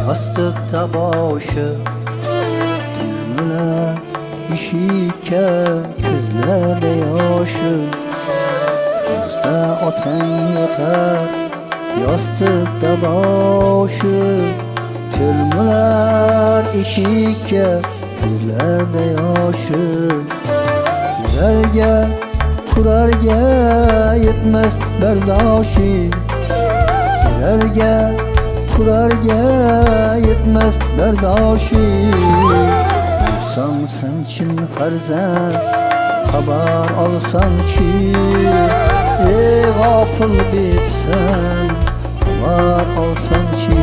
Yastıkta boshi bilan ishikka ko'zlarda yoshi. Bizda otang yotar yastıkta boshi, ko'rmilar ishikka ko'zlarda yoshi. Yurarga turarga yetmas bardoshi, yurarga turarga yetmas bardoshi. Olsang sen chin farzand, xabar olsang-chi, ey g'ofil bepsan, xabar olsang-chi.